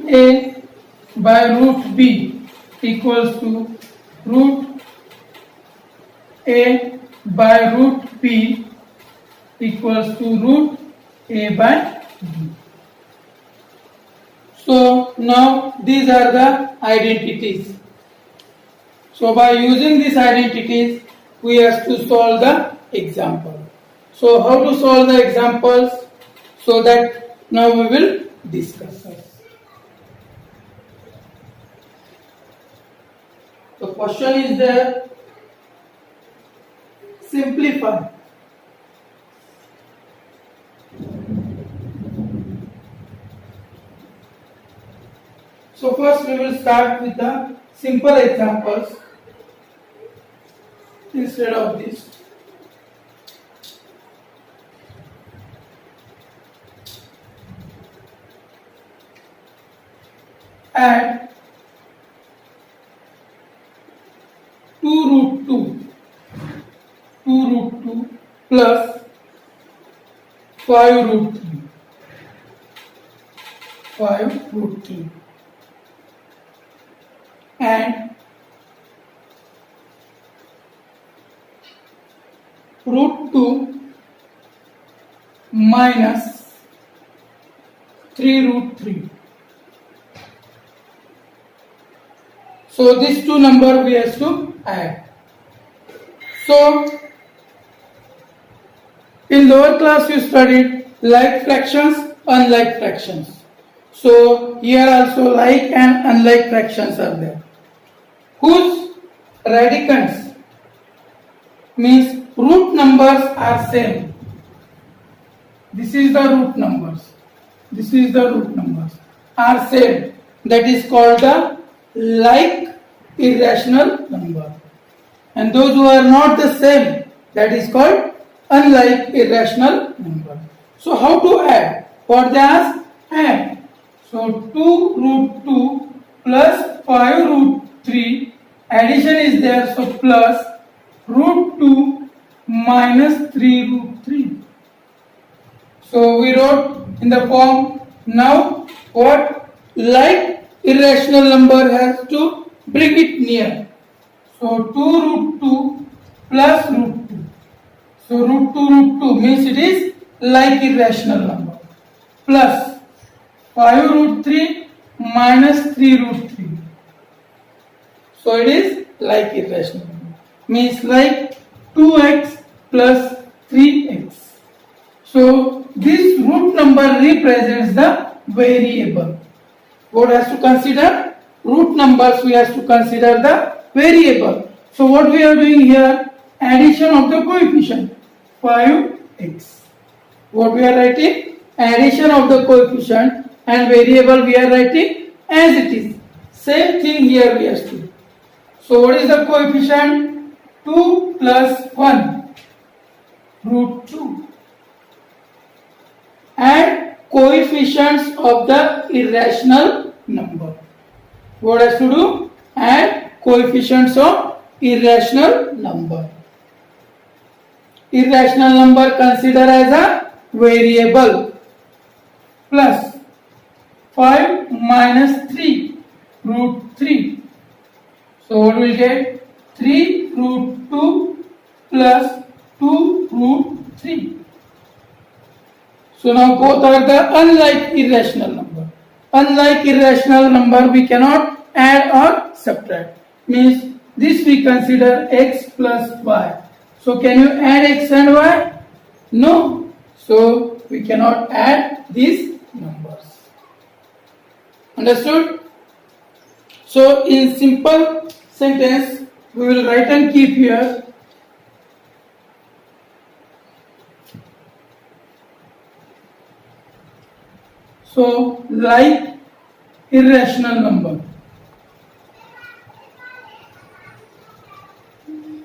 root A by root B equals to root A by root B equals to root A by B. So now these are the identities. So by using these identities, we have to solve the example. So how to solve the examples? So that now we will discuss. The question is there, simplify. So first we will start with the simple examples instead of this. Add 2 root 2 plus 5 root 3 and root 2 minus 3 root 3. So these two numbers we have to add. So in lower class you studied like fractions, unlike fractions. So here also like and unlike fractions are there, whose radicands means root numbers are same. This is the root numbers. This is the root numbers are same. That is called the like irrational number. And those who are not the same, that is called unlike irrational number. So how to add? What they ask? Add. So 2 root 2 plus 5 root 3, addition is there, so plus root 2 minus 3 root 3. So we wrote in the form. Now what like irrational number has to bring it near. So 2 root 2 plus root 2. So root 2 means it is like irrational number plus 5 root 3 minus 3 root 3. So it is like irrational number. Means like 2x plus 3x. So this root number represents the variable. What has to consider? Root numbers we have to consider the variable. So what we are doing here? Addition of the coefficient 5x. What we are writing? Addition of the coefficient and variable we are writing as it is. Same thing here we have to do. So what is the coefficient? 2 plus 1 root 2. And coefficients of the irrational number. What has to do? Add coefficients of irrational number. Irrational number consider as a variable plus 5 minus 3 root 3. So what will get? 3 root 2 plus 2 root 3. So now both are the unlike irrational number. Unlike irrational number we cannot add or subtract. Means this we consider x plus y. So can you add x and y? No. So we cannot add these numbers. Understood? So in simple sentence we will write and keep here. So like irrational number.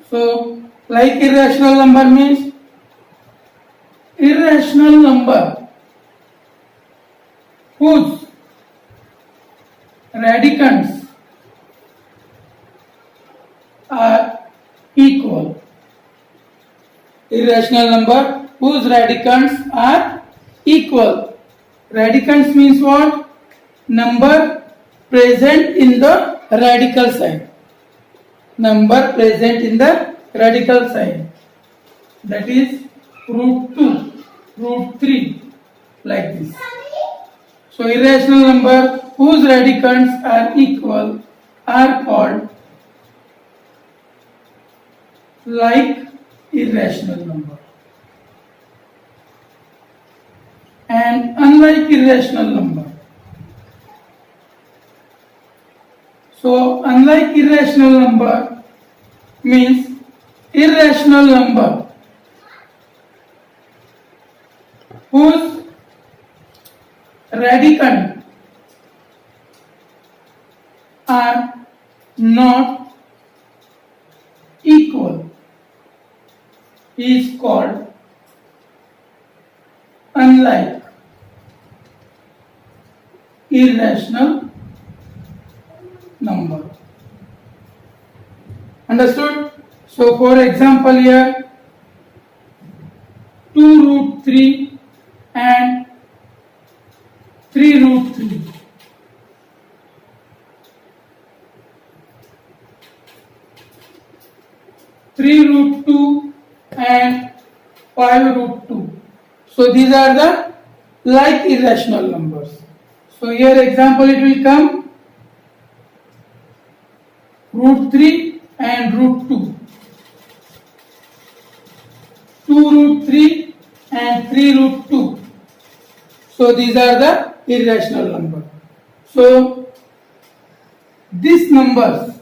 So like irrational number means irrational number whose radicands are equal. Irrational number whose radicands are equal. Radicands means what? number present in the radical sign. Number present in the radical sign. That is root 2, root 3, like this. So irrational number whose radicands are equal are called like irrational number. And unlike irrational number. So unlike irrational number means irrational number whose radicand are not equal is called unlike irrational number. Understood? So for example here 2 root 3 and 3 root 3. Three root 2 and 5 root 2. So these are the like irrational numbers. So here example it will come root 3 and root 2. 2 root 3 and 3 root 2. So these are the irrational numbers. So these numbers,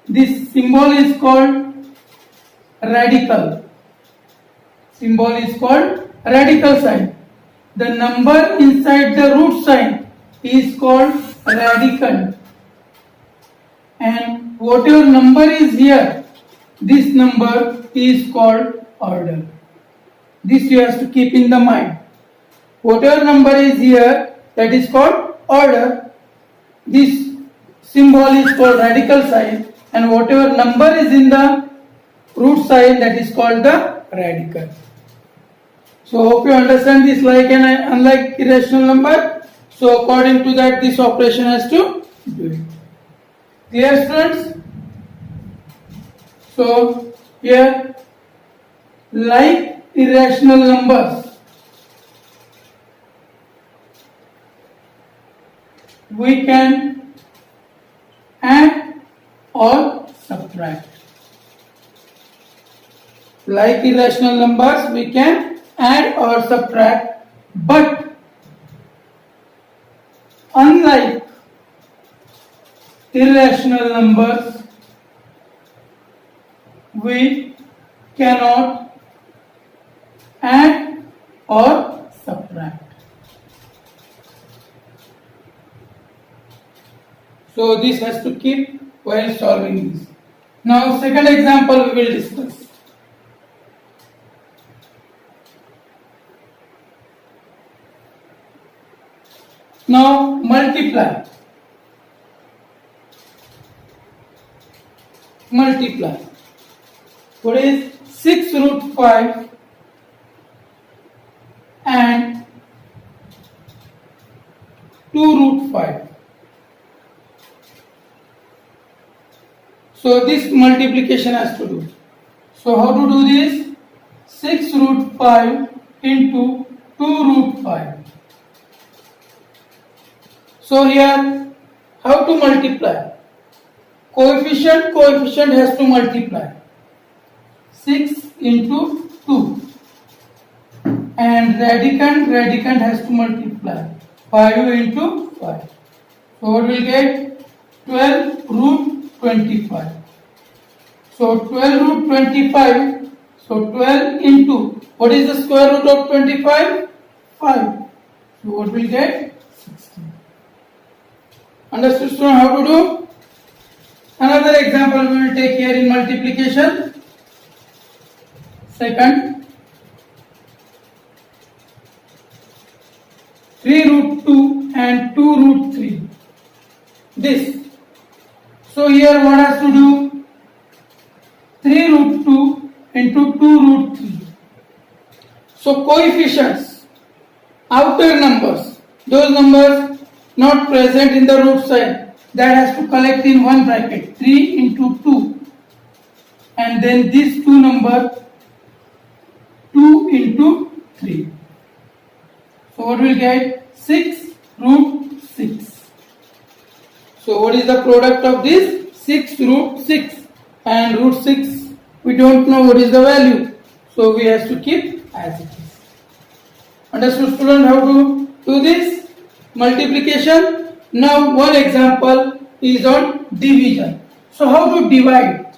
this symbol is called radical. Symbol is called radical sign. The number inside the root sign is called radicand. And whatever number is here, this number is called order. This you have to keep in the mind. Whatever number is here, that is called order. This symbol is called radical sign, and whatever number is in the root sign, that is called the radical. So hope you understand this like and unlike irrational number. So according to that, this operation has to do it. Clear, students? So here, like irrational numbers, we can add or subtract. Like irrational numbers, we can add or subtract, but unlike irrational numbers, we cannot add or subtract. So this has to keep while solving this. Now second example we will discuss. Now multiply. Multiply. What is 6 root 5 and 2 root 5. So this multiplication has to do. So how to do this? 6 root 5 into 2 root 5. So here, how to multiply? Coefficient has to multiply. 6 into 2. And radicand has to multiply. 5 into 5. So what will get? 12 root 25. So 12 root 25. So 12 into, what is the square root of 25? 5. So what will get? 16. Understood, student, how to do? Another example we will take here in multiplication. Second, 3 root 2 and 2 root 3. This. So here what has to do? 3 root 2 into 2 root 3. So coefficients, outer numbers, those numbers not present in the root sign, that has to collect in one bracket, 3 into 2, and then these two numbers 2 into 3. So what will get? 6 root 6. So what is the product of this? 6 root 6, and root 6 we don't know what is the value, so we have to keep as it is. Understood, student, how to do this? Multiplication. Now one example is on division. So how to divide?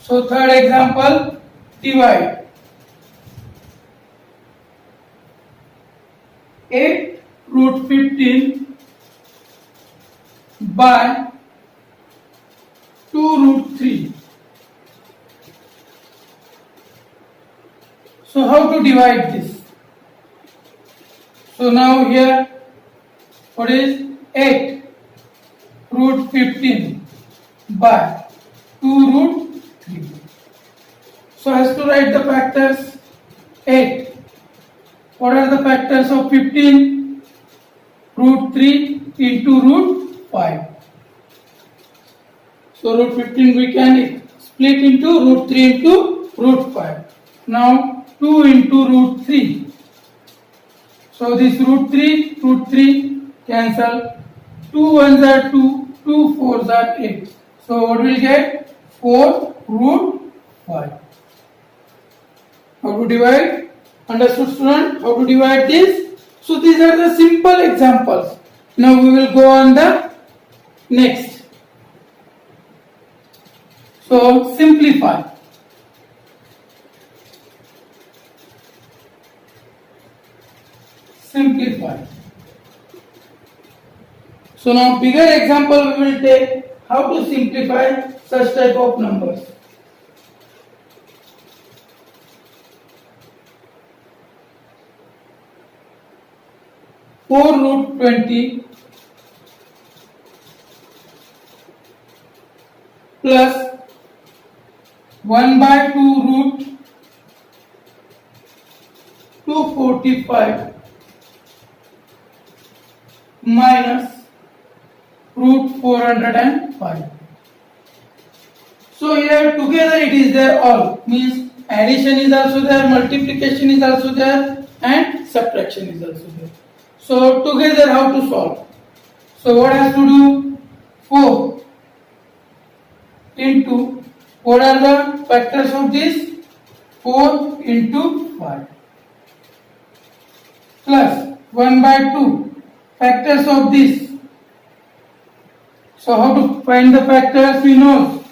So third example, divide. 8 root 15 by 2 root 3. So how to divide this? So now here, what is 8 root 15 by 2 root 3. So I have to write the factors. 8. What are the factors of 15? Root 3 into root 5. So root 15 we can split into root 3 into root 5. Now 2 into root 3. So this root 3 cancel. 2 ones are 2, 2 fours are 8. So what will get? 4 root 5. How to divide? Understood, student? How to divide this? So these are the simple examples. Now we will go on the next. So simplify. Simplify. So now bigger example we will take how to simplify such type of numbers. Four root 20 plus 1 by 2 root 245 minus root 405. So here together it is there all, means addition is also there, multiplication is also there, and subtraction is also there. So together how to solve? So what has to do? 4 into, what are the factors of this? 4 into 5 plus 1 by 2 factors of this. So how to find the factors we know.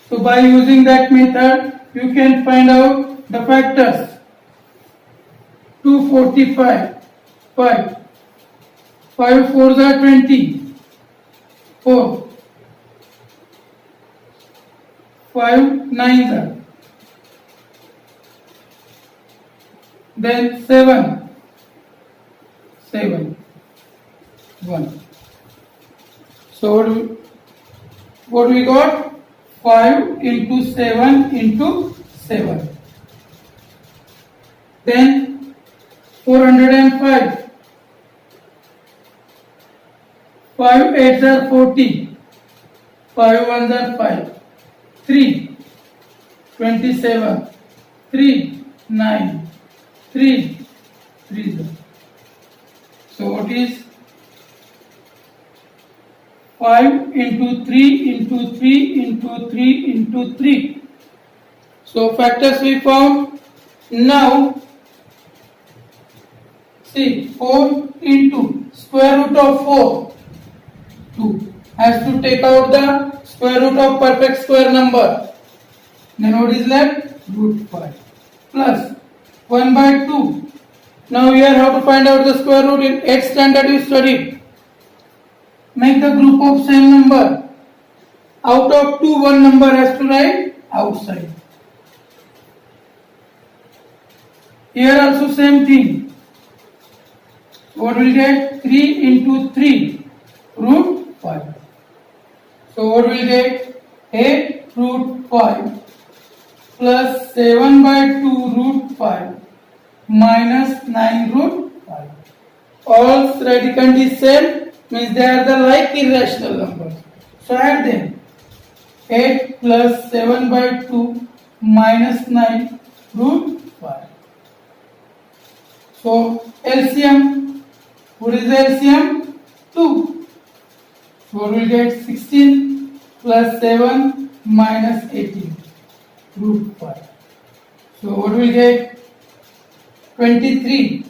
So by using that method you can find out the factors. 245 5 fours are 20, 4 5 nines are, then 7 1. So what we got? 5 into 7 into 7. Then 405. 5 8s are 40. 5 1s are 5. 3 27. 3 9. 3 3. So what is 5 into 3 into 3 into 3 into 3. So factors we found. Now see, 4 into square root of 4, 2. Has to take out the square root of perfect square number. Then what is left? Root 5 plus 1 by 2. Now here how to find out the square root? In 8th standard you studied. Make the group of same number. Out of 2, one number has to write outside. Here also same thing. What will get? 3 into 3 root 5. So what will get? 8 root 5 plus 7 by 2 root 5 minus 9 root 5. radicand is same, means they are the like irrational numbers. So add them. 8 plus 7 by 2 minus 9 root 5. So LCM, what is the LCM? 2. So we will get 16 plus 7 minus 18 root 5. So what will get? 23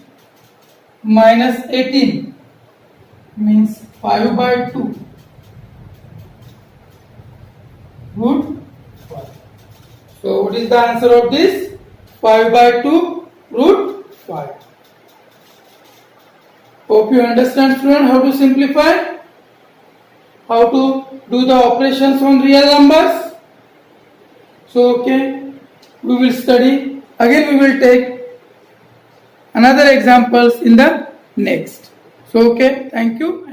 minus 18 means 5 by 2 root 5. So what is the answer of this? 5 by 2 root 5. Hope you understand, student, how to simplify, how to do the operations on real numbers. So okay, we will study. Again we will take another examples in the next. So okay, thank you.